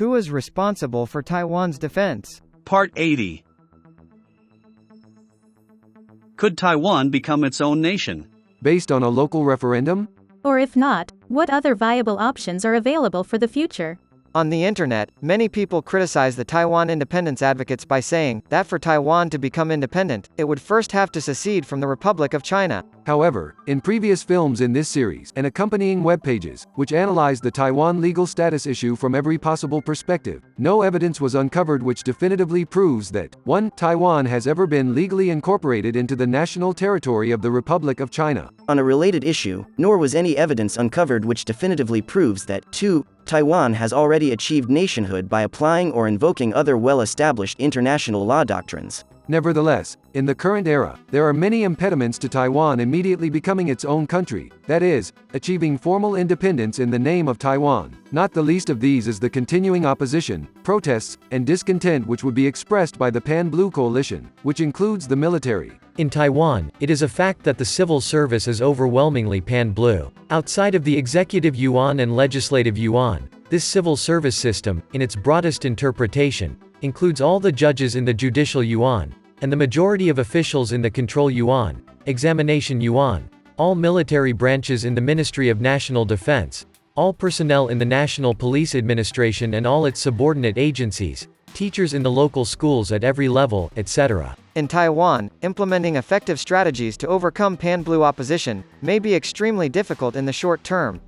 Who is responsible for Taiwan's defense? Part 80. Could Taiwan become its own nation? Based on a local referendum? Or if not, what other viable options are available for the future? On the internet, many people criticize the Taiwan independence advocates by saying that for Taiwan to become independent, it would first have to secede from the Republic of China. However, in previous films in this series, and accompanying web pages, which analyzed the Taiwan legal status issue from every possible perspective, no evidence was uncovered which definitively proves that 1. Taiwan has ever been legally incorporated into the national territory of the Republic of China. On a related issue, nor was any evidence uncovered which definitively proves that 2. Taiwan has already achieved nationhood by applying or invoking other well-established international law doctrines. Nevertheless, in the current era, there are many impediments to Taiwan immediately becoming its own country, that is, achieving formal independence in the name of Taiwan. Not the least of these is the continuing opposition, protests, and discontent which would be expressed by the Pan-Blue Coalition, which includes the military. In Taiwan, it is a fact that the civil service is overwhelmingly pan-blue. Outside of the executive yuan and legislative yuan, this civil service system, in its broadest interpretation, includes all the judges in the judicial yuan, and the majority of officials in the control yuan, examination yuan, all military branches in the Ministry of National Defense, all personnel in the National Police Administration and all its subordinate agencies, teachers in the local schools at every level, etc. In Taiwan, implementing effective strategies to overcome pan-blue opposition may be extremely difficult in the short term.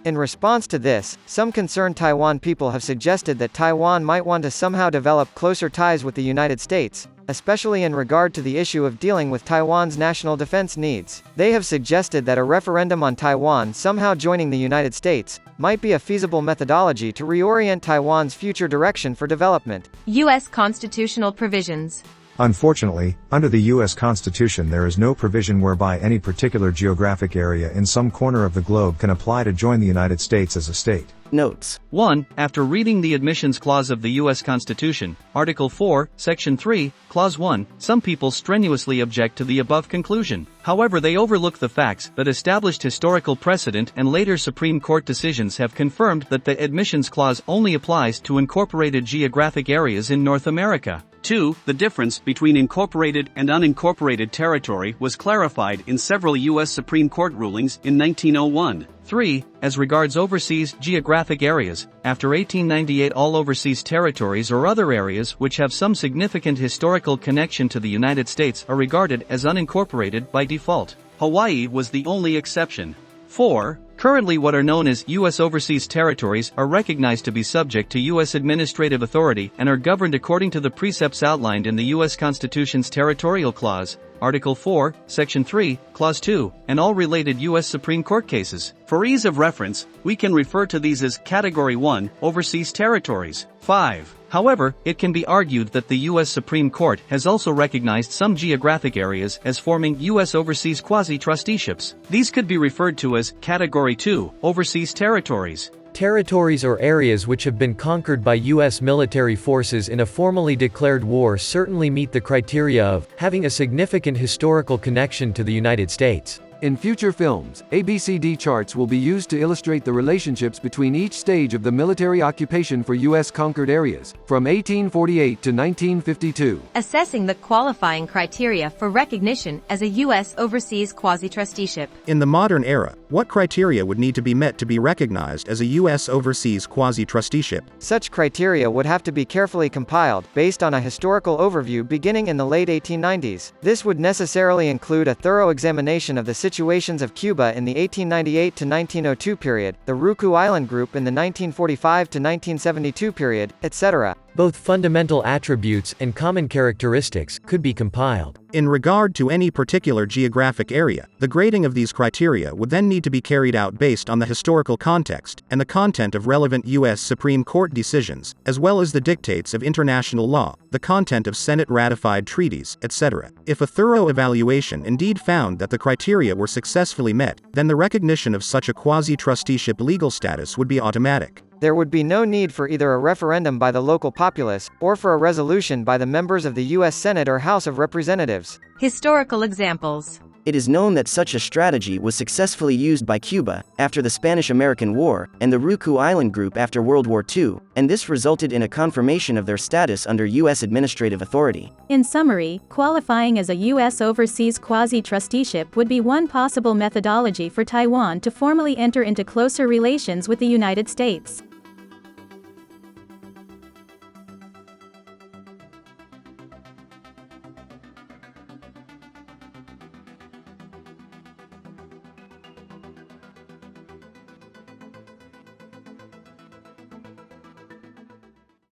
In response to this, some concerned Taiwan people have suggested that Taiwan might want to somehow develop closer ties with the United States, especially in regard to the issue of dealing with Taiwan's national defense needs. They have suggested that a referendum on Taiwan somehow joining the United States might be a feasible methodology to reorient Taiwan's future direction for development. U.S. constitutional provisions. Unfortunately, under the U.S. Constitution there is no provision whereby any particular geographic area in some corner of the globe can apply to join the United States as a state. Notes. 1. After reading the Admissions Clause of the U.S. Constitution, Article 4, Section 3, Clause 1, some people strenuously object to the above conclusion. However, they overlook the facts that established historical precedent and later Supreme Court decisions have confirmed that the Admissions Clause only applies to incorporated geographic areas in North America. 2. The difference between incorporated and unincorporated territory was clarified in several U.S. Supreme Court rulings in 1901. 3. As regards overseas geographic areas, after 1898 all overseas territories or other areas which have some significant historical connection to the United States are regarded as unincorporated by default. Hawaii was the only exception. 4. Currently what are known as U.S. overseas territories are recognized to be subject to U.S. administrative authority and are governed according to the precepts outlined in the U.S. Constitution's Territorial Clause, Article 4, Section 3, Clause 2, and all related U.S. Supreme Court cases. For ease of reference, we can refer to these as Category 1, Overseas Territories. 5. However, it can be argued that the U.S. Supreme Court has also recognized some geographic areas as forming U.S. overseas quasi-trusteeships. These could be referred to as Category 2, Overseas Territories. Territories or areas which have been conquered by U.S. military forces in a formally declared war certainly meet the criteria of having a significant historical connection to the United States. In future films, ABCD charts will be used to illustrate the relationships between each stage of the military occupation for U.S. conquered areas, from 1848 to 1952. Assessing the qualifying criteria for recognition as a U.S. overseas quasi-trusteeship. In the modern era, what criteria would need to be met to be recognized as a U.S. overseas quasi-trusteeship? Such criteria would have to be carefully compiled, based on a historical overview beginning in the late 1890s. This would necessarily include a thorough examination of the situations of Cuba in the 1898 to 1902 period, the Ryukyu Island Group in the 1945 to 1972 period, etc. Both fundamental attributes and common characteristics could be compiled. In regard to any particular geographic area, the grading of these criteria would then need to be carried out based on the historical context and the content of relevant U.S. Supreme Court decisions, as well as the dictates of international law, the content of Senate-ratified treaties, etc. If a thorough evaluation indeed found that the criteria were successfully met, then the recognition of such a quasi-trusteeship legal status would be automatic. There would be no need for either a referendum by the local populace, or for a resolution by the members of the U.S. Senate or House of Representatives. Historical examples. It is known that such a strategy was successfully used by Cuba after the Spanish-American War and the Ryukyu Island Group after World War II, and this resulted in a confirmation of their status under U.S. administrative authority. In summary, qualifying as a U.S. overseas quasi-trusteeship would be one possible methodology for Taiwan to formally enter into closer relations with the United States.